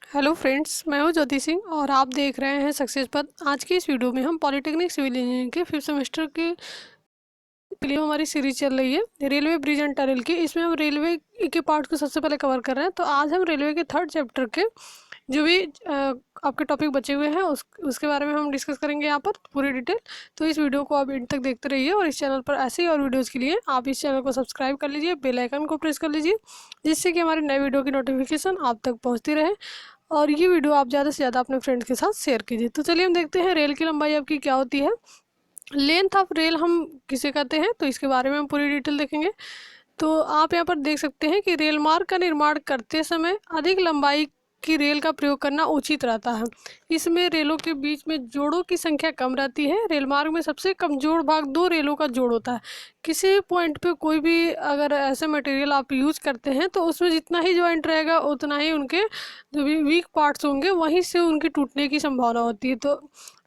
Hello friends, मैं हूं ज्योति सिंह और आप देख रहे हैं सक्सेस पथ। आज की इस वीडियो में हम पॉलिटेक्निक सिविल इंजीनियरिंग के 5th सेमेस्टर के लिए हमारी सीरीज चल रही है रेलवे ब्रिज एंड टनल की। इसमें हम रेलवे के पार्ट को सबसे पहले कवर कर रहे हैं। तो आज हम रेलवे के 3rd चैप्टर के जो भी आपके टॉपिक बचे हुए हैं उसके बारे में हम डिस्कस करेंगे यहाँ पर पूरी डिटेल। तो इस वीडियो को आप एंड तक देखते रहिए और इस चैनल पर ऐसे ही और वीडियोज़ के लिए आप इस चैनल को सब्सक्राइब कर लीजिए, बेल आइकन को प्रेस कर लीजिए, जिससे कि हमारी नई वीडियो की नोटिफिकेशन आप तक पहुँचती रहे। और ये वीडियो आप ज़्यादा से ज़्यादा अपने फ्रेंड्स के साथ शेयर कीजिए। तो चलिए हम देखते हैं रेल की लंबाई आपकी क्या होती है। लेंथ ऑफ रेल हम किसे कहते हैं, तो इसके बारे में हम पूरी डिटेल देखेंगे। तो आप यहाँ पर देख सकते हैं कि रेल मार्ग का निर्माण करते समय अधिक लंबाई की रेल का प्रयोग करना उचित रहता है। इसमें रेलों के बीच में जोड़ों की संख्या कम रहती है। रेल मार्ग में सबसे कमजोर भाग 2 रेलों का जोड़ होता है। किसी पॉइंट पे कोई भी अगर ऐसे मटेरियल आप यूज करते हैं तो उसमें जितना ही जॉइंट रहेगा उतना ही उनके जो भी वीक पार्ट्स होंगे वहीं से उनके टूटने की संभावना होती है। तो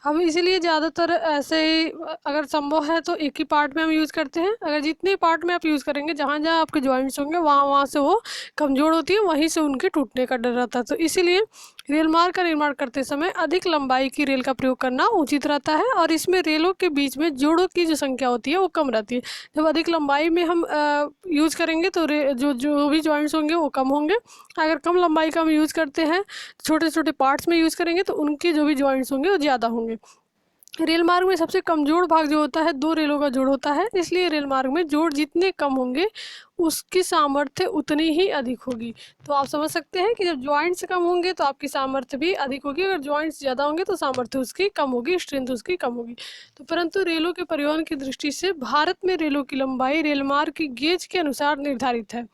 हम इसीलिए ज़्यादातर ऐसे ही अगर संभव है तो एक ही पार्ट में हम यूज़ करते हैं। अगर जितने पार्ट में आप यूज़ करेंगे, जहाँ जहाँ आपके जॉइंट्स होंगे वहाँ वहाँ से वो कमज़ोर होती है, वहीं से उनके टूटने का डर रहता है। तो इसीलिए रेल मार्ग का निर्माण करते समय अधिक लंबाई की रेल का प्रयोग करना उचित रहता है और इसमें रेलों के बीच में जोड़ों की जो संख्या होती है वो कम रहती है। जब अधिक लंबाई में हम यूज़ करेंगे तो जो जो भी जॉइंट्स होंगे वो कम होंगे। अगर कम लंबाई का हम यूज़ करते हैं, छोटे छोटे पार्ट्स में यूज़ करेंगे तो उनके जो भी जॉइंट्स होंगे वो ज़्यादा होंगे। रेल मार्ग में सबसे कमजोर भाग जो होता है 2 रेलों का जोड़ होता है। इसलिए रेल मार्ग में जोड़ जितने कम होंगे उसकी सामर्थ्य उतनी ही अधिक होगी। तो आप समझ सकते हैं कि जब जॉइंट्स कम होंगे तो आपकी सामर्थ्य भी अधिक होगी, अगर जॉइंट्स ज़्यादा होंगे तो सामर्थ्य उसकी कम होगी, स्ट्रेंथ उसकी कम होगी। तो परंतु रेलों के परिवहन की दृष्टि से भारत में रेलों की लंबाई रेल मार्ग की गेज के अनुसार निर्धारित है।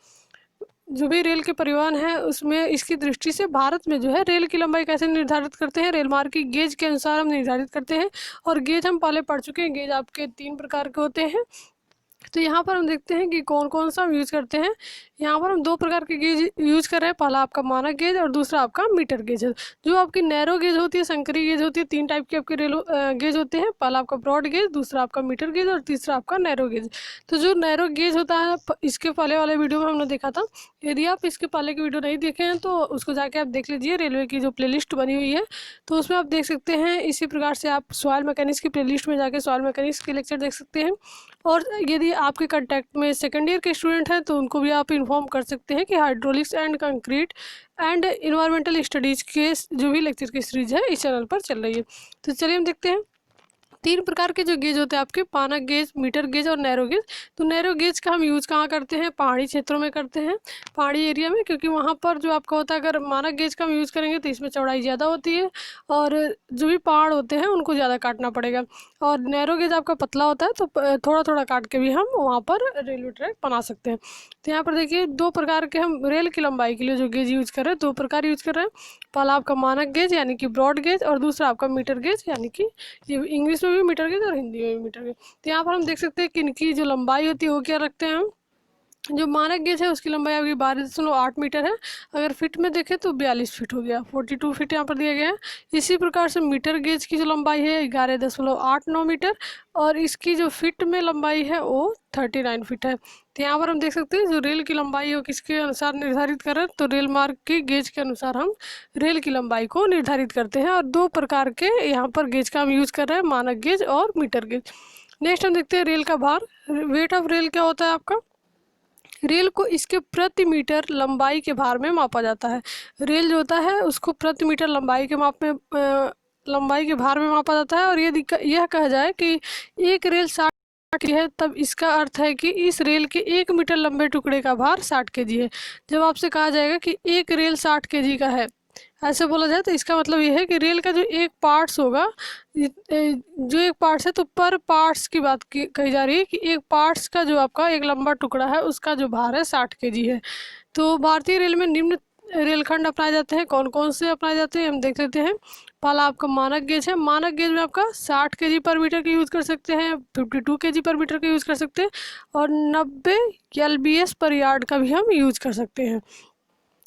जो भी रेल के परिवहन है उसमें इसकी दृष्टि से भारत में जो है रेल की लंबाई कैसे निर्धारित करते हैं, रेल मार्ग की गेज के अनुसार हम निर्धारित करते हैं। और गेज हम पहले पढ़ चुके हैं। गेज आपके 3 प्रकार के होते हैं। तो यहाँ पर हम देखते हैं कि कौन कौन सा हम यूज़ करते हैं। यहाँ पर हम 2 प्रकार के गेज यूज़ कर रहे हैं। पहला आपका मानक गेज और दूसरा आपका मीटर गेज है। जो आपकी नैरो गेज होती है, संकरी गेज होती है, 3 टाइप के आपके रेलो गेज होते हैं। पहला आपका ब्रॉड गेज, दूसरा आपका मीटर गेज और तीसरा आपका नैरो गेज। तो जो नैरो गेज होता है इसके पहले वाले वीडियो में हमने देखा था। यदि आप इसके पहले की वीडियो नहीं देखे हैं तो उसको जाके आप देख लीजिए। रेलवे की जो प्लेलिस्ट बनी हुई है तो उसमें आप देख सकते हैं। इसी प्रकार से आप सॉइल मैकेनिक्स की प्लेलिस्ट में जाके सॉइल मैकेनिक्स के लेक्चर देख सकते हैं। और यदि आपके कांटेक्ट में सेकेंड ईयर के स्टूडेंट हैं तो उनको भी आप इन्फॉर्म कर सकते हैं कि hydraulics and concrete and environmental studies के जो भी लेक्चर की सीरीज है इस चैनल पर चल रही है। तो चलिए हम देखते हैं। 3 प्रकार के जो गेज होते हैं आपके, मानक गेज, मीटर गेज और नैरो गेज। तो नैरो गेज का हम यूज़ कहाँ करते हैं? पहाड़ी क्षेत्रों में करते हैं, पहाड़ी एरिया में, क्योंकि वहाँ पर जो आपका होता है, अगर मानक गेज का हम यूज़ करेंगे तो इसमें चौड़ाई ज़्यादा होती है और जो भी पहाड़ होते हैं उनको ज़्यादा काटना पड़ेगा। और नैरो गेज आपका पतला होता है तो थोड़ा थोड़ा काट के भी हम वहाँ पर रेलवे ट्रैक बना सकते हैं। तो यहाँ पर देखिए 2 प्रकार के हम रेल की लंबाई के लिए जो गेज यूज़ कर रहे हैं, 2 प्रकार यूज़ कर रहे हैं। पहला आपका मानक गेज यानी कि ब्रॉड गेज और दूसरा आपका मीटर गेज यानी कि ये इंग्लिश में भी मीटर गेज और हिंदी में भी मीटर गेज। तो यहाँ पर हम देख सकते हैं कि इनकी जो लंबाई होती है वो क्या रखते हैं हम। जो मानक गेज है उसकी लंबाई आपकी 12.8 मीटर है। अगर फिट में देखें तो 42 फीट हो गया, 42 फीट यहाँ पर दिया गया है। इसी प्रकार से मीटर गेज की जो लंबाई है 11.89 मीटर और इसकी जो फिट में लंबाई है वो 39 फीट है। तो यहाँ पर हम देख सकते हैं जो रेल की लंबाई है वो किसके अनुसार निर्धारित कर रहे हैं, तो रेल मार्ग की गेज के अनुसार हम रेल की लंबाई को निर्धारित करते हैं। और 2 प्रकार के यहाँ पर गेज का हम यूज़ कर रहे हैं, मानक गेज और मीटर गेज। नेक्स्ट हम देखते हैं रेल का भार। वेट ऑफ रेल क्या होता है आपका? रेल को इसके प्रति मीटर लंबाई के भार में मापा जाता है। रेल जो होता है उसको प्रति मीटर लंबाई के लंबाई के भार में मापा जाता है। और यह कहा जाए कि एक रेल 60 की है तब इसका अर्थ है कि इस रेल के 1 मीटर लंबे टुकड़े का भार 60 केजी है। जब आपसे कहा जाएगा कि एक रेल 60 केजी का है, ऐसे बोला जाए, तो इसका मतलब ये है कि रेल का जो एक पार्ट्स होगा, जो एक पार्ट्स है, तो पर पार्ट्स की बात कही जा रही है कि एक पार्ट्स का जो आपका एक लंबा टुकड़ा है उसका जो भार है 60 केजी है। तो भारतीय रेल में निम्न रेलखंड अपनाए जाते हैं। कौन कौन से अपनाए जाते हैं हम देख लेते हैं। पहला आपका मानक गेज है। मानक गेज में आपका 60 केजी पर मीटर का यूज़ कर सकते हैं, 52 केजी पर मीटर का यूज़ कर सकते हैं और 90 LBS पर यार्ड का भी हम यूज़ कर सकते हैं।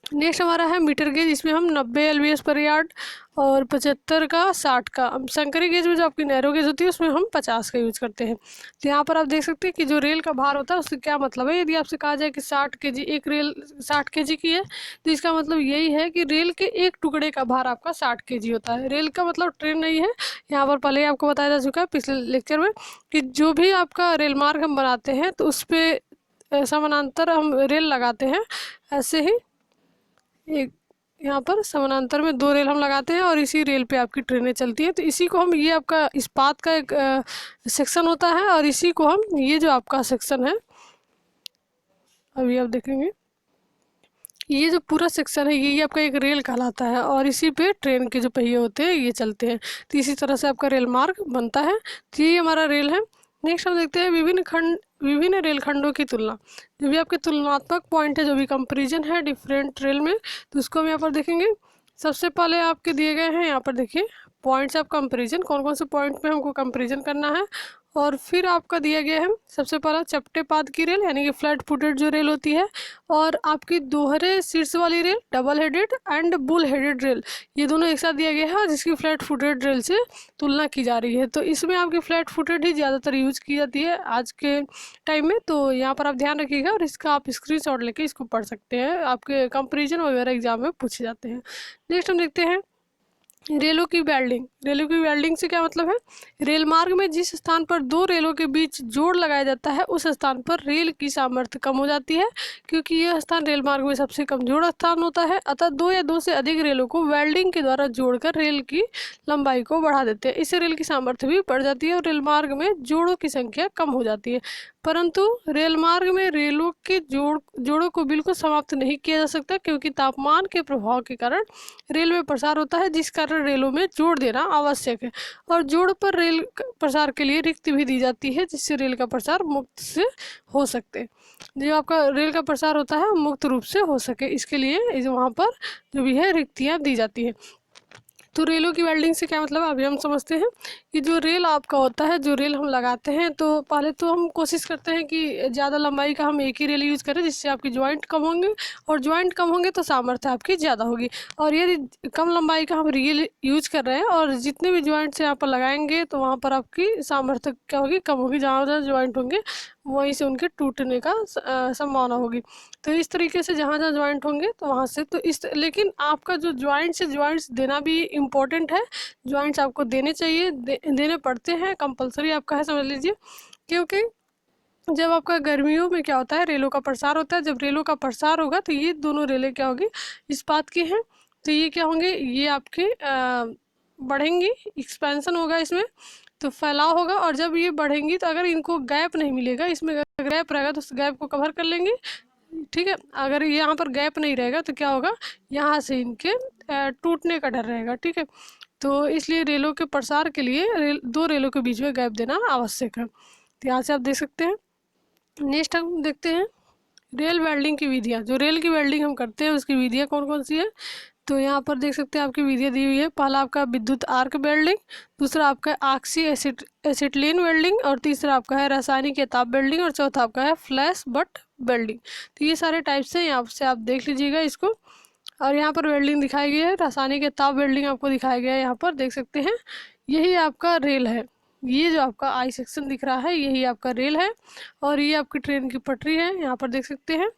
नेक्स्ट हमारा है मीटर गेज। इसमें हम 90 LBS पर यार्ड और 75 का 60 का। संकरी गेज में जो आपकी नैरो गेज होती है उसमें हम 50 का यूज़ करते हैं। तो यहाँ पर आप देख सकते हैं कि जो रेल का भार होता है उससे क्या मतलब है। यदि आपसे कहा जाए कि 60 kg, एक रेल 60 kg की है, तो इसका मतलब यही है कि रेल के एक टुकड़े का भार आपका 60 kg होता है। रेल का मतलब ट्रेन नहीं है। यहाँ पर पहले ही आपको बताया जा चुका है पिछले लेक्चर में कि जो भी आपका रेल मार्ग हम बनाते हैं तो उस पर समानांतर हम रेल लगाते हैं। ऐसे ही एक यहाँ पर समानांतर में 2 रेल हम लगाते हैं और इसी रेल पे आपकी ट्रेनें चलती हैं। तो इसी को हम, ये आपका इस्पात का एक सेक्शन होता है और इसी को हम, ये जो आपका सेक्शन है अभी आप देखेंगे, ये जो पूरा सेक्शन है ये आपका एक रेल कहलाता है और इसी पे ट्रेन के जो पहिए होते हैं ये चलते हैं। तो इसी तरह से आपका रेल मार्ग बनता है। तो ये हमारा रेल है। नेक्स्ट हम देखते हैं विभिन्न रेलखंडों की तुलना। जो भी आपके तुलनात्मक पॉइंट है, जो भी कंपेरिजन है डिफरेंट रेल में, तो उसको हम यहाँ पर देखेंगे। सबसे पहले आपके दिए गए हैं, यहाँ पर देखिए पॉइंट्स ऑफ कंपेरिजन, कौन कौन से पॉइंट पे हमको कंपेरिजन करना है। और फिर आपका दिया गया है सबसे पहला चपटे पाद की रेल, यानी कि फ्लैट फुटेड जो रेल होती है, और आपकी दोहरे शीर्ष वाली rail, double headed and bull headed rail, ये दोनों एक साथ दिया गया है जिसकी फ्लैट फुटेड रेल से तुलना की जा रही है। तो इसमें आपकी फ्लैट फुटेड ही ज़्यादातर यूज़ की जाती है आज के टाइम में। तो यहाँ पर आप ध्यान रखिएगा और इसका आप स्क्रीनशॉट लेके इसको पढ़ सकते हैं, आपके कंपेरिजन वगैरह एग्जाम में पूछे जाते हैं। नेक्स्ट हम देखते हैं रेलों की वेल्डिंग। रेलों की वेल्डिंग से क्या मतलब है, रेल मार्ग में जिस स्थान पर 2 रेलों के बीच जोड़ लगाया जाता है उस स्थान पर रेल की सामर्थ्य कम हो जाती है, क्योंकि यह स्थान रेल मार्ग में सबसे कमजोर स्थान होता है। अतः 2 या 2 से अधिक रेलों को वेल्डिंग के द्वारा जोड़कर रेल की लंबाई को बढ़ा देते हैं। इससे रेल की सामर्थ्य भी बढ़ जाती है और रेल मार्ग में जोड़ों की संख्या कम हो जाती है। परंतु रेल मार्ग में रेलों के जोड़ों को बिल्कुल समाप्त नहीं किया जा सकता, क्योंकि तापमान के प्रभाव के कारण रेल में प्रसार होता है, जिस कारण रेलों में जोड़ देना आवश्यक है। और जोड़ पर रेल प्रसार के लिए रिक्ति भी दी जाती है, जिससे रेल का प्रसार मुक्त से हो सकते, जो आपका रेल का प्रसार होता है मुक्त रूप से हो सके, इसके लिए वहाँ पर जो भी है रिक्तियाँ दी जाती है। तो रेलों की वेल्डिंग से क्या मतलब अभी हम समझते हैं कि जो रेल आपका होता है, जो रेल हम लगाते हैं, तो पहले तो हम कोशिश करते हैं कि ज़्यादा लंबाई का हम एक ही रेल यूज़ करें, जिससे आपकी जॉइंट कम होंगे, और जॉइंट कम होंगे तो सामर्थ्य आपकी ज़्यादा होगी। और यदि कम लंबाई का हम रेल यूज कर रहे हैं और जितने भी जॉइंट से यहाँ पर लगाएंगे तो वहाँ पर आपकी सामर्थ्य क्या होगी, कम होगी। जहाँ जहाँ जॉइंट होंगे वहीं से उनके टूटने का संभावना होगी। तो इस तरीके से जहाँ जहाँ ज्वाइंट होंगे तो वहाँ से, तो इस, लेकिन आपका जो ज्वाइंट से ज्वाइंट्स देना भी इम्पोर्टेंट है। ज्वाइंट्स आपको देने चाहिए, देने पड़ते हैं, कंपलसरी आपका है, समझ लीजिए। क्योंकि जब आपका गर्मियों में क्या होता है, रेलों का प्रसार होता है। जब रेलों का प्रसार होगा तो ये दोनों रेलें क्या होगी, इस्पात की हैं, तो ये क्या होंगे, ये आपके बढ़ेंगी, एक्सपेंशन होगा इसमें, तो फैलाव होगा। और जब ये बढ़ेंगी तो अगर इनको गैप नहीं मिलेगा, इसमें अगर गैप रहेगा तो उस गैप को कवर कर लेंगे, ठीक है। अगर यहाँ पर गैप नहीं रहेगा तो क्या होगा, यहाँ से इनके टूटने का डर रहेगा, ठीक है। तो इसलिए रेलों के प्रसार के लिए दो रेलों के बीच में गैप देना आवश्यक है। तो यहाँ से आप देख सकते हैं। नेक्स्ट हम देखते हैं रेल वेल्डिंग की विधियाँ। जो रेल की वेल्डिंग हम करते हैं उसकी विधियाँ कौन कौन सी है, तो यहाँ पर देख सकते हैं आपकी विधियाँ दी हुई है। पहला आपका विद्युत आर्क वेल्डिंग, दूसरा आपका ऑक्सी एसिटिलीन वेल्डिंग, और तीसरा आपका है रासायनिक ताप वेल्डिंग, और चौथा आपका है फ्लैश बट वेल्डिंग। तो ये सारे टाइप्स हैं, यहाँ से आप देख लीजिएगा इसको। और यहाँ पर वेल्डिंग दिखाई गई है, रासायनिक ताप वेल्डिंग आपको दिखाया गया है, यहाँ पर देख सकते हैं। यही आपका रेल है, ये जो आपका आई सेक्शन दिख रहा है यही आपका रेल है, और ये आपकी ट्रेन की पटरी है, यहाँ पर देख सकते हैं।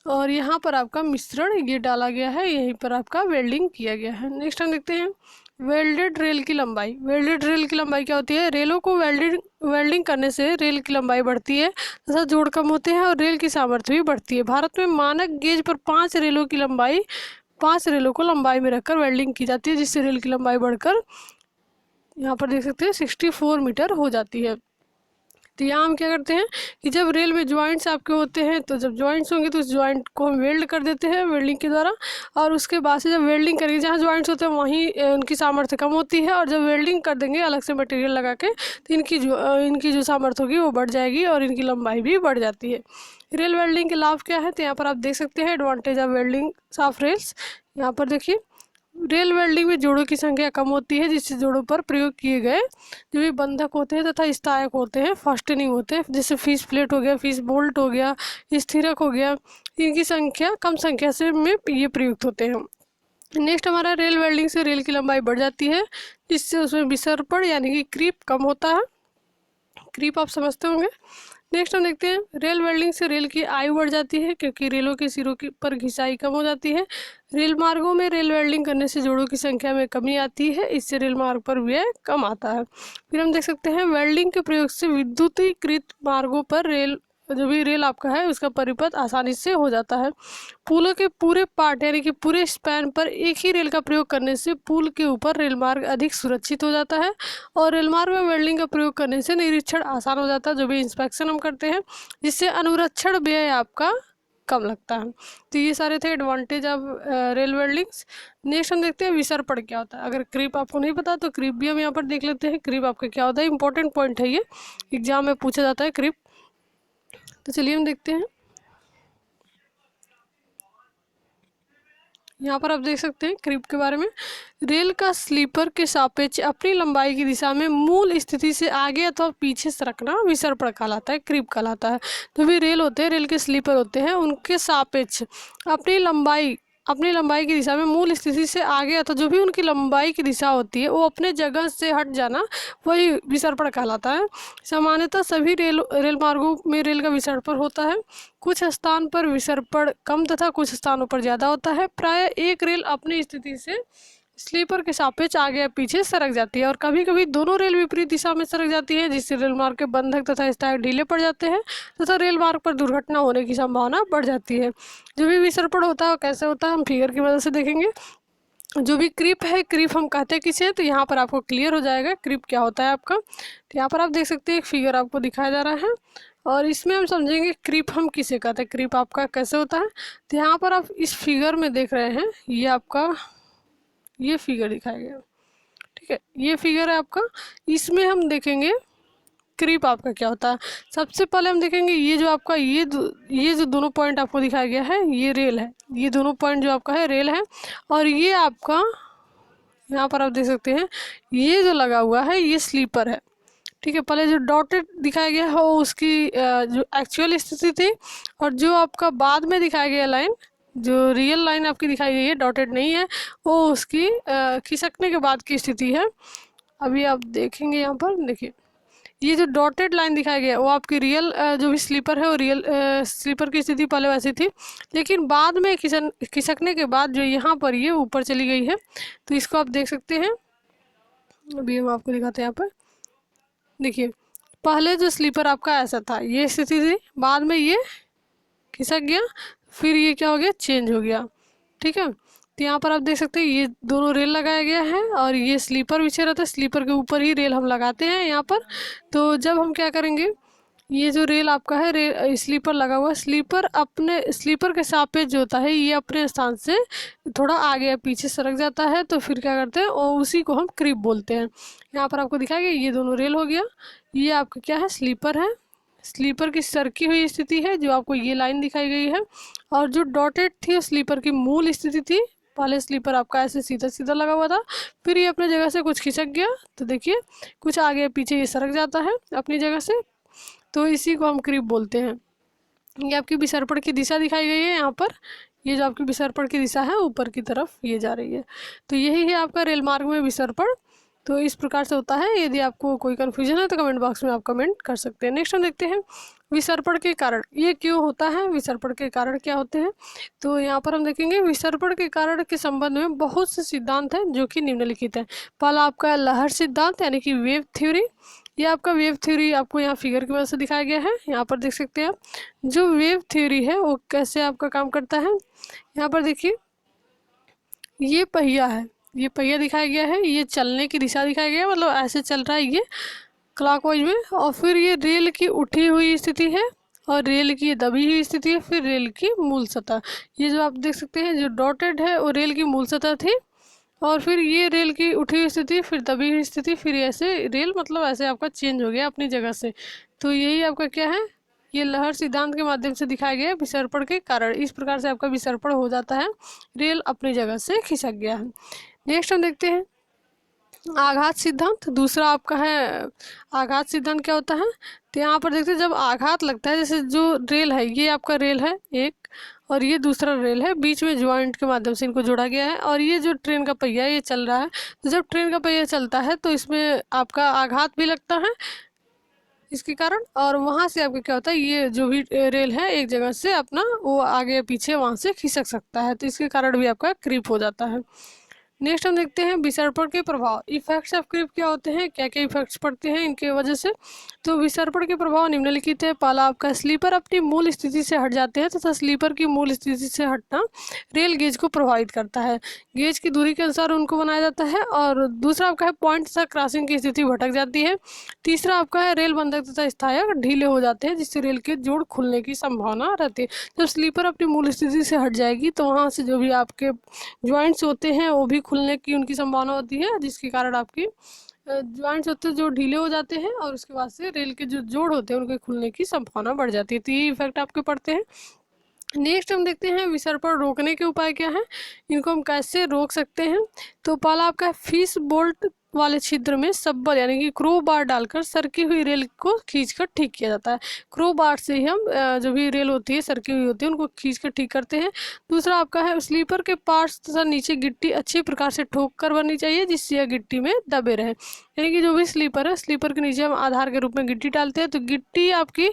और यहाँ पर आपका मिश्रण ये डाला गया है, यहीं पर आपका वेल्डिंग किया गया है। नेक्स्ट हम देखते हैं वेल्डेड रेल की लंबाई। वेल्डेड रेल की लंबाई क्या होती है, रेलों को वेल्डिंग करने से रेल की लंबाई बढ़ती है तथा जोड़ कम होते हैं और रेल की सामर्थ्य भी बढ़ती है। भारत में मानक गेज पर 5 रेलों की लंबाई, 5 रेलों को लंबाई में रखकर वेल्डिंग की जाती है, जिससे रेल की लंबाई बढ़कर यहाँ पर देख सकते हैं 64 मीटर हो जाती है। तो यहाँ हम क्या करते हैं कि जब रेल में ज्वाइंट्स आपके होते हैं, तो जब ज्वाइंट्स होंगे तो उस ज्वाइंट को हम वेल्ड कर देते हैं वेल्डिंग के द्वारा, और उसके बाद से जब वेल्डिंग करेंगे, जहाँ ज्वाइंट्स होते हैं वहीं उनकी सामर्थ्य कम होती है, और जब वेल्डिंग कर देंगे अलग से मटेरियल लगा के, तो इनकी जो सामर्थ्य होगी वो बढ़ जाएगी और इनकी लंबाई भी बढ़ जाती है। रेल वेल्डिंग के लाभ क्या है, तो यहाँ पर आप देख सकते हैं advantage of welding of rails. यहाँ पर देखिए रेल वेल्डिंग में जोड़ों की संख्या कम होती है, जिससे जोड़ों पर प्रयोग किए गए जो भी बंधक होते हैं तथा स्थायक होते हैं, फास्टनिंग होते हैं, जैसे फिश प्लेट हो गया, फिश बोल्ट हो गया, स्थिरक हो गया, इनकी संख्या कम संख्या से में ये प्रयुक्त होते हैं। नेक्स्ट हमारा रेल वेल्डिंग से रेल की लंबाई बढ़ जाती है, जिससे उसमें विसर्पण यानी कि क्रीप कम होता है। क्रीप आप समझते होंगे। नेक्स्ट हम देखते हैं रेल वेल्डिंग से रेल की आयु बढ़ जाती है, क्योंकि रेलों के सिरों की पर घिसाई कम हो जाती है। रेल मार्गों में रेल वेल्डिंग करने से जोड़ों की संख्या में कमी आती है, इससे रेल मार्ग पर व्यय कम आता है। फिर हम देख सकते हैं वेल्डिंग के प्रयोग से विद्युतीकृत मार्गों पर रेल जो भी रेल आपका है उसका परिपथ आसानी से हो जाता है। पुलों के पूरे पार्ट यानी कि पूरे स्पैन पर एक ही रेल का प्रयोग करने से पुल के ऊपर रेल मार्ग अधिक सुरक्षित हो जाता है, और रेल मार्ग में वेल्डिंग का प्रयोग करने से निरीक्षण आसान हो जाता है, जो भी इंस्पेक्शन हम करते हैं, जिससे अनुरक्षण व्यय आपका कम लगता है। तो ये सारे थे advantage of rail weldings. Next हम देखते हैं विसर्पण क्या होता है। अगर क्रीप आपको नहीं पता तो क्रीप भी हम यहाँ पर देख लेते हैं। क्रीप आपका क्या होता है, इंपॉर्टेंट पॉइंट है ये, एग्जाम में पूछा जाता है क्रीप। तो चलिए हम देखते हैं। यहाँ पर आप देख सकते हैं क्रीप के बारे में। रेल का स्लीपर के सापेक्ष अपनी लंबाई की दिशा में मूल स्थिति से आगे अथवा पीछे सरकना विसर्पण कहलाता है, क्रीप कहलाता है। जो भी रेल होते हैं, रेल के स्लीपर होते हैं, उनके सापेक्ष अपनी लंबाई की दिशा में मूल स्थिति से आगे अथवा जो भी उनकी लंबाई की दिशा होती है वो अपने जगह से हट जाना, वही विसर्पण कहलाता है। सामान्यतः सभी रेल मार्गों में रेल का विसर्पण होता है। कुछ स्थान पर विसर्पण कम तथा कुछ स्थानों पर ज़्यादा होता है। प्रायः एक रेल अपनी स्थिति से स्लीपर के सापेक्ष आगे या पीछे सरक जाती है, और कभी कभी दोनों रेल विपरीत दिशा में सरक जाती है, जिससे रेल मार्ग के बंधक तथा स्टायक ढीले पड़ जाते हैं तथा रेल मार्ग पर दुर्घटना होने की संभावना बढ़ जाती है। जो भी विसर्पण होता है कैसे होता है हम फिगर की मदद से देखेंगे। जो भी क्रीप है, क्रीप हम कहते हैं किसे, तो यहाँ पर आपको क्लियर हो जाएगा क्रीप क्या होता है आपका। तो यहाँ पर आप देख सकते हैं एक फिगर आपको दिखाया जा रहा है, और इसमें हम समझेंगे क्रीप हम किसे कहते हैं, क्रीप आपका कैसे होता है। तो यहाँ पर आप इस फिगर में देख रहे हैं, ये आपका ये फिगर दिखाया गया, ठीक है, ये फिगर है आपका। इसमें हम देखेंगे क्रीप आपका क्या होता है। सबसे पहले हम देखेंगे ये जो आपका ये जो दोनों पॉइंट आपको दिखाया गया है, ये रेल है। ये दोनों पॉइंट जो आपका है रेल है, और ये आपका यहाँ पर आप देख सकते हैं ये जो लगा हुआ है ये स्लीपर है, ठीक है। पहले जो डॉटेड दिखाया गया है वो उसकी जो एक्चुअल स्थिति थी, और जो आपका बाद में दिखाया गया लाइन, जो रियल लाइन आपकी दिखाई गई है डॉटेड नहीं है, वो उसकी खिसकने के बाद की स्थिति है। अभी आप देखेंगे यहाँ पर देखिए ये जो डॉटेड लाइन दिखाया गया है वो आपकी रियल जो भी स्लीपर है वो रियल स्लीपर की स्थिति पहले वैसी थी, लेकिन बाद में खिसकने के बाद जो यहाँ पर ये ऊपर चली गई है। तो इसको आप देख सकते हैं, अभी हम आपको दिखाते हैं। यहाँ पर देखिए पहले जो स्लीपर आपका ऐसा था, ये स्थिति थी, बाद में ये खिसक गया, फिर ये क्या हो गया, चेंज हो गया, ठीक है। तो यहाँ पर आप देख सकते हैं ये दोनों रेल लगाया गया है, और ये स्लीपर पीछे रहता है, स्लीपर के ऊपर ही रेल हम लगाते हैं यहाँ पर। तो जब हम क्या करेंगे, ये जो रेल आपका है रेल स्लीपर लगा हुआ, स्लीपर अपने स्लीपर के सापेक्ष जो होता है ये अपने स्थान से थोड़ा आगे या पीछे सरक जाता है, तो फिर क्या करते हैं और उसी को हम क्रीप बोलते हैं। यहाँ पर आपको दिखाया गया ये दोनों रेल हो गया, ये आपका क्या है, स्लीपर है। स्लीपर की सरकी हुई स्थिति है जो आपको ये लाइन दिखाई गई है, और जो डॉटेड थी स्लीपर की मूल स्थिति थी। पहले स्लीपर आपका ऐसे सीधा सीधा लगा हुआ था, फिर ये अपने जगह से कुछ खिसक गया, तो देखिए कुछ आगे पीछे ये सरक जाता है अपनी जगह से, तो इसी को हम क्रीप बोलते हैं। ये आपकी विसर्पण की दिशा दिखाई गई है यहाँ पर, ये जो आपकी विसर्पण की दिशा है ऊपर की तरफ ये जा रही है, तो यही है आपका रेल मार्ग में विसर्पण। तो इस प्रकार से होता है। यदि आपको कोई कन्फ्यूजन है तो कमेंट बॉक्स में आप कमेंट कर सकते हैं। नेक्स्ट हम देखते हैं विसर्पण के कारण, ये क्यों होता है, विसर्पण के कारण क्या होते हैं। तो यहाँ पर हम देखेंगे विसर्पण के कारण के संबंध में बहुत से सिद्धांत हैं जो कि निम्नलिखित हैं। पहला आपका लहर सिद्धांत यानी कि वेव थ्योरी। ये आपका वेव थ्योरी आपको यहाँ फिगर की वजह से दिखाया गया है, यहाँ पर देख सकते हैं आप। जो वेव थ्योरी है वो कैसे आपका काम करता है, यहाँ पर देखिए ये पहिया है, ये पहिया दिखाया गया है, ये चलने की दिशा दिखाया गया है, मतलब ऐसे चल रहा है ये क्लॉकवाइज में, और फिर ये रेल की उठी हुई स्थिति है और रेल की दबी हुई स्थिति है, फिर रेल की मूल सतह। ये जो आप देख सकते हैं जो डॉटेड है वो रेल की मूल सतह थी, और फिर ये रेल की उठी हुई स्थिति, फिर दबी हुई स्थिति, फिर ऐसे रेल मतलब ऐसे आपका चेंज हो गया अपनी जगह से। तो यही आपका क्या है, ये लहर सिद्धांत के माध्यम से दिखाया गया विसर्पण के कारण। इस प्रकार से आपका विसर्पण हो जाता है, रेल अपनी जगह से खिसक गया है। नेक्स्ट हम देखते हैं आघात सिद्धांत। दूसरा आपका है आघात सिद्धांत क्या होता है। तो यहाँ पर देखते हैं जब आघात लगता है, जैसे जो रेल है ये आपका रेल है एक, और ये दूसरा रेल है, बीच में जॉइंट के माध्यम से इनको जोड़ा गया है। और ये जो ट्रेन का पहिया है ये चल रहा है, तो जब ट्रेन का पहिया चलता है तो इसमें आपका आघात भी लगता है इसके कारण, और वहाँ से आपका क्या होता है, ये जो भी रेल है एक जगह से अपना वो आगे पीछे वहाँ से खिसक सकता है, तो इसके कारण भी आपका क्रीप हो जाता है। नेक्स्ट हम देखते हैं विसर्पण के प्रभाव। इफेक्ट्स ऑफ क्रीप क्या होते हैं, क्या क्या इफेक्ट्स पड़ते हैं इनके वजह से। तो विसर्पण के प्रभाव निम्नलिखित है। पहला आपका स्लीपर अपनी मूल स्थिति से हट जाते हैं तथा स्लीपर की मूल स्थिति से हटना रेल गेज को प्रभावित करता है, गेज की दूरी के अनुसार उनको बनाया जाता है। और दूसरा आपका है पॉइंट तथा क्रॉसिंग की स्थिति भटक जाती है। तीसरा आपका है रेल बंधक तथा स्थायक ढीले हो जाते हैं, जिससे रेल के जोड़ खुलने की संभावना रहती है। जब स्लीपर अपनी मूल स्थिति से हट जाएगी तो वहाँ से जो भी आपके ज्वाइंट्स होते हैं वो भी खुलने की उनकी संभावना होती है, जिसके कारण आपकी ज्वाइंट्स होते हैं जो ढीले हो जाते हैं, और उसके बाद से रेल के जो जोड़ होते हैं उनके खुलने की संभावना बढ़ जाती है। तो ये इफेक्ट आपके पड़ते हैं। नेक्स्ट हम देखते हैं विसर्पण रोकने के उपाय क्या है, इनको हम कैसे रोक सकते हैं। तो पहला आपका फिश बोल्ट वाले छिद्र में सब्बर यानी कि क्रो बार डालकर सरकी हुई रेल को खींचकर ठीक किया जाता है। क्रो बार से ही हम जो भी रेल होती है सरकी हुई होती है उनको खींचकर ठीक करते हैं। दूसरा आपका है स्लीपर के पार्ट्स तथा नीचे गिट्टी अच्छी प्रकार से ठोक कर बननी चाहिए, जिससे यह गिट्टी में दबे रहे। यानी कि जो भी स्लीपर है, स्लीपर के नीचे हम आधार के रूप में गिट्टी डालते हैं, तो गिट्टी आपकी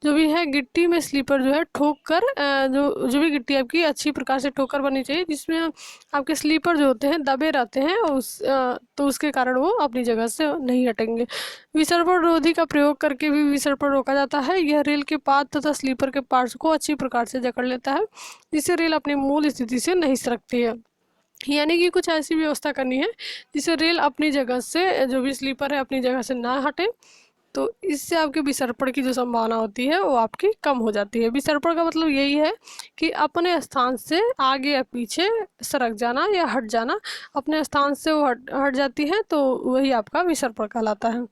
जो भी है गिट्टी में स्लीपर जो है ठोक कर जो भी गिट्टी आपकी अच्छी प्रकार से ठोकर बननी चाहिए, जिसमें आपके स्लीपर जो होते हैं दबे रहते हैं, तो उसके कारण वो अपनी जगह से नहीं हटेंगे। विसर्पण रोधी का प्रयोग करके भी विसर्पण रोका जाता है। यह रेल के पात तथा स्लीपर के पार्ट्स को अच्छी प्रकार से जकड़ लेता है, जिससे रेल अपनी मूल स्थिति से नहीं सरकती है। यानी कि कुछ ऐसी व्यवस्था करनी है जिससे रेल अपनी जगह से, जो भी स्लीपर है अपनी जगह से ना हटे, तो इससे आपके विसर्पण की जो संभावना होती है वो आपकी कम हो जाती है। विसर्पण का मतलब यही है कि अपने स्थान से आगे या पीछे सरक जाना या हट जाना, अपने स्थान से वो हट जाती है, तो वही आपका विसर्पण कहलाता है।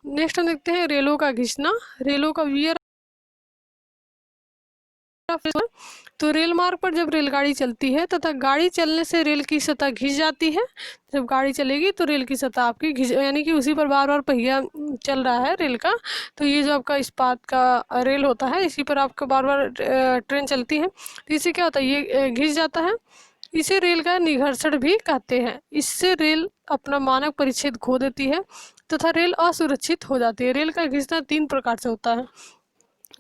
नेक्स्ट हम देखते हैं रेलों का घिसना। रेलों का वियर तो रेल मार्ग पर जब रेलगाड़ी चलती है तथा गाड़ी चलने से रेल की सतह घिस जाती है। जब गाड़ी चलेगी तो रेल की सतह आपकी घिस, यानी कि उसी पर बार बार पहिया चल रहा है रेल का, तो ये जो आपका इस्पात का रेल होता है इसी पर आपका बार बार ट्रेन चलती है, तो इससे क्या होता है, ये घिस जाता है। इसे रेल का निघर्षण भी कहते हैं। इससे रेल अपना मानक परिच्छेद खो देती है तथा रेल असुरक्षित हो जाती है। रेल का घिसना 3 प्रकार से होता है।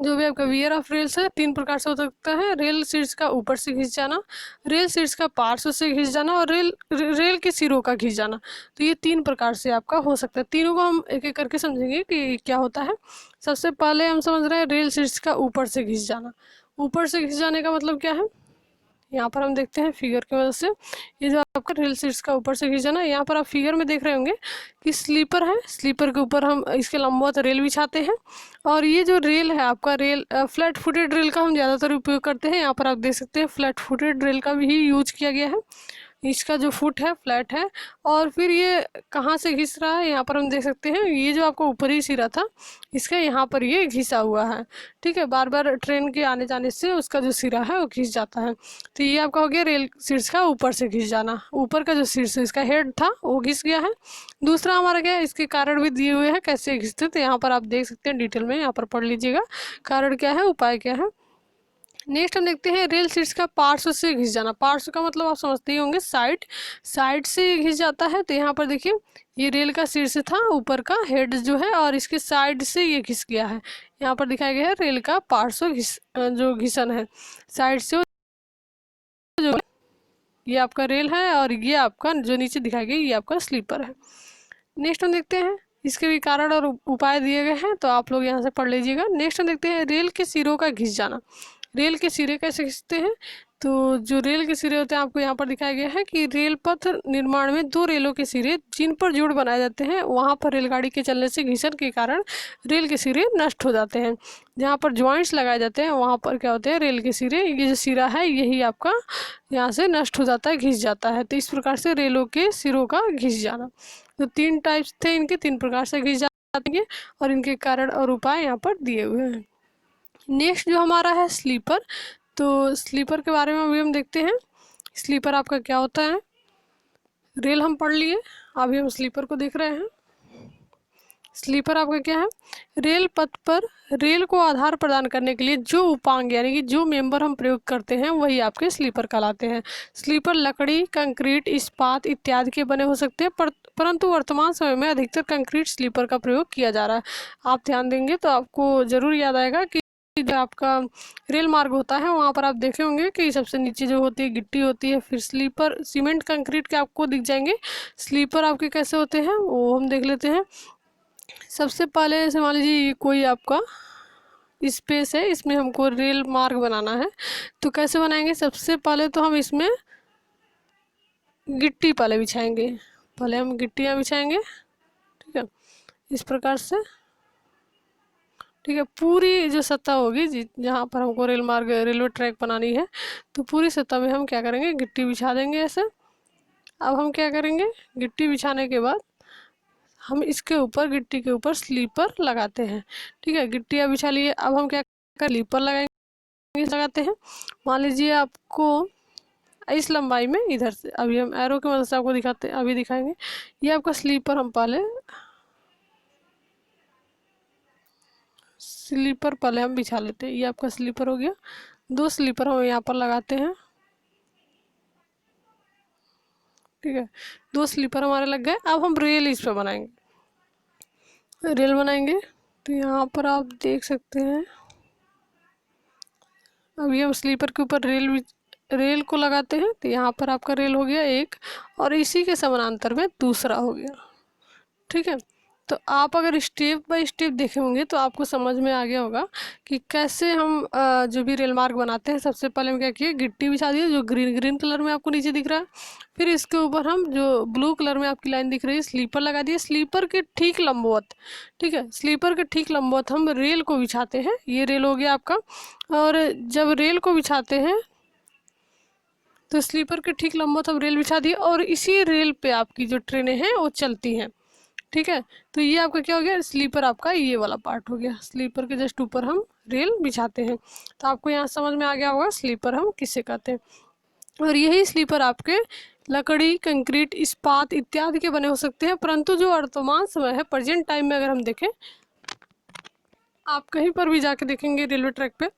जो भी आपका वियर ऑफ रेल्स है 3 प्रकार से हो सकता है। रेल शीर्ष का ऊपर से घिस जाना, रेल शीर्ष का पार्श्व से घिस जाना, और रेल के सिरों का घिस जाना। तो ये 3 प्रकार से आपका हो सकता है। तीनों को हम एक एक करके समझेंगे कि क्या होता है। सबसे पहले हम समझ रहे हैं रेल शीर्ष का ऊपर से घिस जाना। ऊपर से घिस जाने का मतलब क्या है, यहाँ पर हम देखते हैं फिगर की मदद से। ये जो आपका रेल सीट्स का ऊपर से खींचा ना, यहाँ पर आप फिगर में देख रहे होंगे कि स्लीपर है, स्लीपर के ऊपर हम इसके लंबवत रेल बिछाते हैं। और ये जो रेल है आपका, रेल फ्लैट फुटेड रेल का हम ज़्यादातर उपयोग करते हैं। यहाँ पर आप देख सकते हैं फ्लैट फुटेड रेल का भी यूज किया गया है। इसका जो फुट है फ्लैट है। और फिर ये कहाँ से घिस रहा है, यहाँ पर हम देख सकते हैं ये जो आपको ऊपरी सिरा था इसका यहाँ पर ये घिसा हुआ है। ठीक है, बार बार ट्रेन के आने जाने से उसका जो सिरा है वो घिस जाता है। तो ये आपका हो गया रेल शीर्ष का ऊपर से घिस जाना। ऊपर का जो शीर्ष इसका हेड था वो घिस गया है। दूसरा हमारा क्या है, इसके कारण भी दिए हुए हैं कैसे घिसते, तो यहाँ पर आप देख सकते हैं डिटेल में, यहाँ पर पढ़ लीजिएगा कारण क्या है, उपाय क्या है। नेक्स्ट हम देखते हैं रेल शीर्ष का पार्श्व से घिस जाना। पार्श्व का मतलब आप समझते ही होंगे, साइड, साइड से घिस जाता है। तो यहाँ पर देखिए ये रेल का शीर्ष था, ऊपर का हेड जो है, और इसके साइड से ये घिस गया है। यहाँ पर दिखाया गया है रेल का पार्श्व जो घिसन है साइड से, जो ये आपका रेल है और ये आपका जो नीचे दिखाया गया ये आपका स्लीपर है। नेक्स्ट हम देखते हैं इसके भी कारण और उपाय दिए गए हैं, तो आप लोग यहाँ से पढ़ लीजिएगा। नेक्स्ट हम देखते हैं रेल के सिरों का घिस जाना। रेल के सिरे कैसे खींचते हैं, तो जो रेल के सिरे होते हैं आपको यहाँ पर दिखाया गया है कि रेल पथ निर्माण में 2 रेलों के सिरे जिन पर जोड़ बनाए जाते हैं वहाँ पर रेलगाड़ी के चलने से घिसन के कारण रेल के सिरे नष्ट हो जाते हैं। जहाँ पर जॉइंट्स लगाए जाते हैं वहाँ पर क्या होते हैं, रेल के सिरे, ये जो सिरा है यही आपका यहाँ से नष्ट हो जाता है, घिस जाता है। तो इस प्रकार से रेलों के सिरों का घिस जाना। तो 3 टाइप्स थे इनके, 3 प्रकार से घिस जाते हैं और इनके कारण और उपाय यहाँ पर दिए हुए हैं। नेक्स्ट जो हमारा है स्लीपर, तो स्लीपर के बारे में अभी हम देखते हैं। स्लीपर आपका क्या होता है, रेल हम पढ़ लिए, अभी हम स्लीपर को देख रहे हैं। स्लीपर आपका क्या है, रेल पथ पर रेल को आधार प्रदान करने के लिए जो उपांग यानी कि जो मेंबर हम प्रयोग करते हैं वही आपके स्लीपर कहलाते हैं। स्लीपर लकड़ी, कंक्रीट, इस्पात इत्यादि के बने हो सकते हैं, परंतु वर्तमान समय में अधिकतर कंक्रीट स्लीपर का प्रयोग किया जा रहा है। आप ध्यान देंगे तो आपको जरूर याद आएगा कि जो आपका रेल मार्ग होता है वहाँ पर आप देखे होंगे कि सबसे नीचे जो होती है गिट्टी होती है, फिर स्लीपर सीमेंट कंक्रीट के आपको दिख जाएंगे। स्लीपर आपके कैसे होते हैं वो हम देख लेते हैं। सबसे पहले जैसे मान लीजिए ये कोई आपका स्पेस है, इसमें हमको रेल मार्ग बनाना है, तो कैसे बनाएंगे, सबसे पहले तो हम इसमें गिट्टी पहले बिछाएंगे, पहले हम गिट्टियाँ बिछाएंगे, ठीक है, इस प्रकार से, ठीक है। पूरी जो सतह होगी जहाँ पर हमको रेल मार्ग रेलवे ट्रैक बनानी है, तो पूरी सतह में हम क्या करेंगे, गिट्टी बिछा देंगे ऐसे। अब हम क्या करेंगे, गिट्टी बिछाने के बाद हम इसके ऊपर गिट्टी के ऊपर स्लीपर लगाते हैं, ठीक है। गिट्टियाँ बिछा लिए, अब हम क्या कर स्लीपर लगाएंगे, लगाते हैं। मान लीजिए आपको इस लंबाई में इधर से, अभी हम एरो की मदद से आपको दिखाते हैं, अभी दिखाएंगे। ये आपका स्लीपर हम पहले हम बिछा लेते हैं। ये आपका स्लीपर हो गया, 2 स्लीपर हम यहाँ पर लगाते हैं, ठीक है। 2 स्लीपर हमारे लग गए। अब हम रेल इस पर बनाएंगे, रेल बनाएंगे, तो यहाँ पर आप देख सकते हैं अभी हम स्लीपर के ऊपर रेल को लगाते हैं, तो यहाँ पर आपका रेल हो गया एक, और इसी के समानांतर में दूसरा हो गया, ठीक है। तो आप अगर स्टेप बाय स्टेप देखे होंगे तो आपको समझ में आ गया होगा कि कैसे हम जो भी रेल मार्ग बनाते हैं। सबसे पहले हम क्या किए, गिट्टी बिछा दिए जो ग्रीन कलर में आपको नीचे दिख रहा है, फिर इसके ऊपर हम जो ब्लू कलर में आपकी लाइन दिख रही है स्लीपर लगा दिए, स्लीपर के ठीक लंबवत, ठीक है, स्लीपर के ठीक लंबवत हम रेल को बिछाते हैं। ये रेल हो गया आपका, और जब रेल को बिछाते हैं तो स्लीपर के ठीक लंबवत हम रेल बिछा दिए, और इसी रेल पे आपकी जो ट्रेनें हैं वो चलती हैं, ठीक है। तो ये आपका क्या हो गया, स्लीपर आपका ये वाला पार्ट हो गया, स्लीपर के जस्ट ऊपर हम रेल बिछाते हैं। तो आपको यहाँ समझ में आ गया होगा स्लीपर हम किसे कहते हैं। और यही स्लीपर आपके लकड़ी, कंक्रीट, इस्पात इत्यादि के बने हो सकते हैं, परंतु जो वर्तमान समय है, प्रेजेंट टाइम में अगर हम देखें, आप कहीं पर भी जाके देखेंगे रेलवे ट्रैक पे,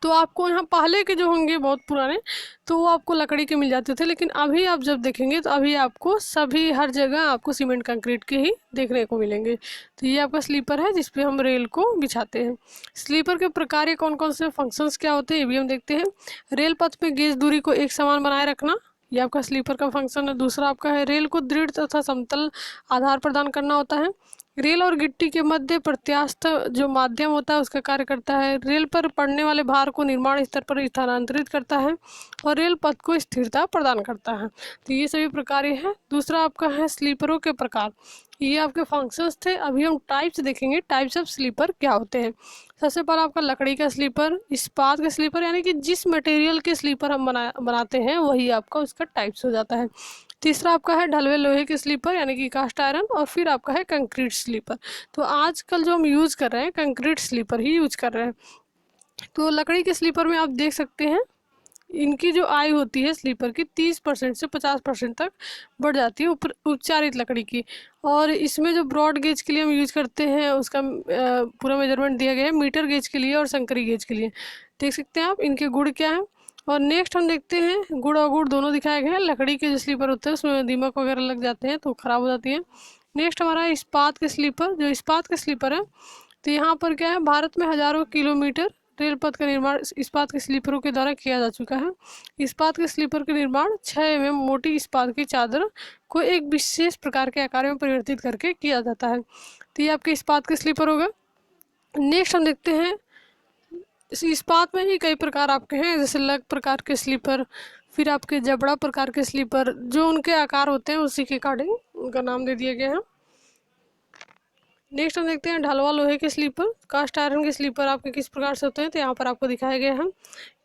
तो आपको यहाँ पहले के जो होंगे बहुत पुराने, तो वो आपको लकड़ी के मिल जाते थे, लेकिन अभी आप जब देखेंगे तो अभी आपको सभी हर जगह आपको सीमेंट कंक्रीट के ही देखने को मिलेंगे। तो ये आपका स्लीपर है जिस पे हम रेल को बिछाते हैं। स्लीपर के प्रकार कौन कौन से, फंक्शंस क्या होते हैं ये भी हम देखते हैं। रेल पथ में गेज दूरी को एक समान बनाए रखना, ये आपका स्लीपर का फंक्शन है। दूसरा आपका है रेल को दृढ़ तथा समतल आधार प्रदान करना होता है। रेल और गिट्टी के मध्य प्रत्यास्थ जो माध्यम होता है उसका कार्य करता है। रेल पर पड़ने वाले भार को निर्माण स्तर पर स्थानांतरित करता है, और रेल पथ को स्थिरता प्रदान करता है। तो ये सभी प्रकार हैं। दूसरा आपका है स्लीपरों के प्रकार, ये आपके फंक्शंस थे। अभी हम टाइप्स देखेंगे, टाइप्स ऑफ स्लीपर क्या होते हैं। सबसे पहले आपका लकड़ी का स्लीपर, इस्पात का स्लीपर, यानी कि जिस मटेरियल के स्लीपर हम बनाते हैं वही आपका उसका टाइप्स हो जाता है। तीसरा आपका है ढलवे लोहे के स्लीपर यानी कि कास्ट आयरन, और फिर आपका है कंक्रीट स्लीपर। तो आजकल जो हम यूज़ कर रहे हैं कंक्रीट स्लीपर ही यूज कर रहे हैं। तो लकड़ी के स्लीपर में आप देख सकते हैं इनकी जो आयु होती है स्लीपर की 30% से 50% तक बढ़ जाती है उपचारित लकड़ी की। और इसमें जो ब्रॉड गेज के लिए हम यूज करते हैं उसका पूरा मेजरमेंट दिया गया है मीटर गेज के लिए और संकरी गेज के लिए। देख सकते हैं आप इनके गुण क्या है। और नेक्स्ट हम देखते हैं गुड़ और गुड़ दोनों दिखाए गए हैं। लकड़ी के जो स्लीपर होते हैं उसमें दीमक वगैरह लग जाते हैं तो ख़राब हो जाती है। नेक्स्ट हमारा है इस्पात के स्लीपर। जो इस्पात के स्लीपर है तो यहाँ पर क्या है, भारत में हज़ारों किलोमीटर रेल पथ का निर्माण इस्पात के स्लीपरों के द्वारा किया जा चुका है। इस्पात के स्लीपर का निर्माण 6 mm मोटी इस्पात की चादर को एक विशेष प्रकार के आकार में परिवर्तित करके किया जाता है। तो ये आपके इस्पात के स्लीपर होगा। नेक्स्ट हम देखते हैं इस्पात में ही कई प्रकार आपके हैं, जैसे लग प्रकार के स्लीपर, फिर आपके जबड़ा प्रकार के स्लीपर, जो उनके आकार होते हैं उसी के अकॉर्डिंग उनका नाम दे दिया गया है। नेक्स्ट हम देखते हैं ढलवा लोहे के स्लीपर। कास्ट आयरन के स्लीपर आपके किस प्रकार से होते हैं तो यहाँ पर आपको दिखाया गया है।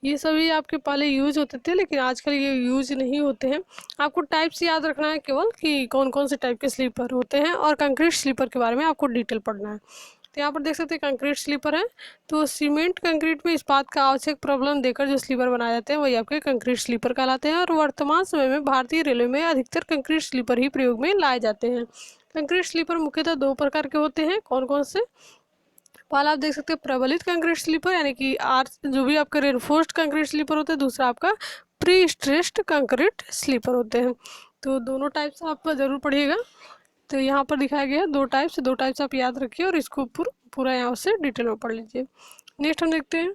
ये सभी आपके पहले यूज होते थे लेकिन आजकल ये यूज नहीं होते हैं। आपको टाइप्स याद रखना है केवल कि कौन कौन से टाइप के स्लीपर होते हैं, और कंक्रीट स्लीपर के बारे में आपको डिटेल पढ़ना है। तो यहाँ पर देख सकते हैं कंक्रीट स्लीपर है, तो सीमेंट कंक्रीट में इस्पात का आवश्यक प्रॉब्लम देकर जो स्लीपर बनाए जाते हैं वही आपके कंक्रीट स्लीपर कहलाते हैं। और वर्तमान समय में भारतीय रेलवे में अधिकतर कंक्रीट स्लीपर ही प्रयोग में लाए जाते हैं। कंक्रीट स्लीपर मुख्यतः दो प्रकार के होते हैं, कौन कौन से? पहला आप देख सकते हैं प्रबलित कंक्रीट स्लीपर, यानी कि जो भी आपका रेनफोर्स्ड कंक्रीट स्लीपर होते हैं, दूसरा आपका प्री स्ट्रेस्ड कंक्रीट स्लीपर होते हैं। तो दोनों टाइप्स आप जरूर पढ़िएगा। तो यहाँ पर दिखाया गया है दो टाइप्स आप याद रखिए और इसको पूरा यहाँ से डिटेल में पढ़ लीजिए। नेक्स्ट हम देखते हैं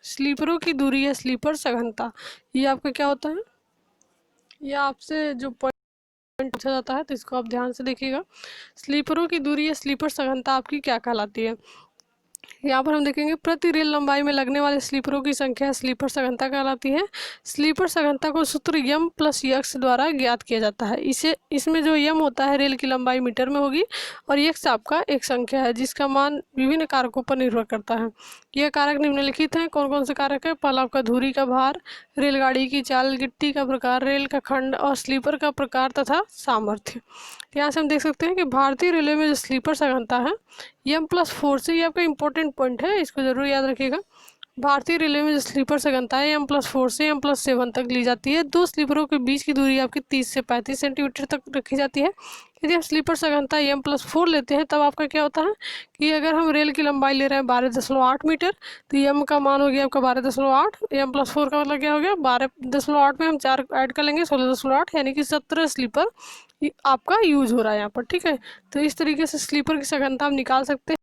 स्लीपरों की दूरी या स्लीपर सघनता। ये आपका क्या होता है? ये आपसे जो पॉइंट पूछा जाता है तो इसको आप ध्यान से देखिएगा। स्लीपरों की दूरी या स्लीपर सघनता आपकी क्या कहलाती है? यहाँ पर हम देखेंगे प्रति रेल लंबाई में लगने वाले स्लीपरों की संख्या स्लीपर सघनता कहलाती है। स्लीपर सघनता को सूत्र यम प्लस यक्स द्वारा ज्ञात किया जाता है। इसमें जो यम होता है रेल की लंबाई मीटर में होगी और यक्स आपका एक संख्या है जिसका मान विभिन्न कारकों पर निर्भर करता है। यह कारक निम्नलिखित हैं। कौन कौन से कारक है? पहला आपका धुरी का भार, रेलगाड़ी की चाल, गिट्टी का प्रकार, रेल का खंड और स्लीपर का प्रकार तथा सामर्थ्य। यहाँ से हम देख सकते हैं कि भारतीय रेलवे में जो स्लीपर सघनता है M+4 से, ये आपका इंपॉर्टेंट पॉइंट है, इसको जरूर याद रखिएगा। भारतीय रेलवे में जो स्लीपर सघनता है M+4 से M+7 तक ली जाती है। दो स्लीपरों के बीच की दूरी आपकी 30 से 35 सेंटीमीटर तक रखी जाती है। यदि हम स्लीपर सघनता M+4 लेते हैं तब आपका क्या होता है कि अगर हम रेल की लंबाई ले रहे हैं 12.8 मीटर, तो M का मान हो गया आपका 12.8, M+4 का मतलब क्या हो गया 12.8 में हम 4 ऐड कर लेंगे 16.8, यानी कि 17 स्लीपर आपका यूज हो रहा है यहाँ पर। ठीक है, तो इस तरीके से स्लीपर की सघनता हम निकाल सकते हैं।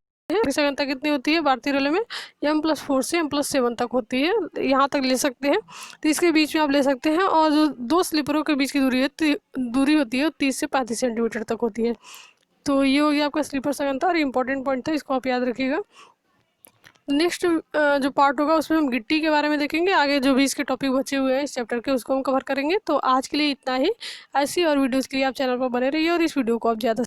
सघनता कितनी होती है भारतीय रेलवे में? M+4 से M+7 तक होती है, यहाँ तक ले सकते हैं। तो इसके बीच में आप ले सकते हैं, और जो दो स्लीपरों के बीच की दूरी होती है 30 से 35 सेंटीमीटर तक होती है। तो ये हो गया आपका स्लीपर सघनता और इम्पोर्टेंट पॉइंट था, इसको आप याद रखिएगा। नेक्स्ट जो पार्ट होगा उसमें हम गिट्टी के बारे में देखेंगे। आगे जो भी इसके टॉपिक बचे हुए हैं इस चैप्टर के उसको हम कवर करेंगे। तो आज के लिए इतना ही। ऐसी और वीडियोज़ के लिए आप चैनल पर बने रहिए और इस वीडियो को आप ज़्यादा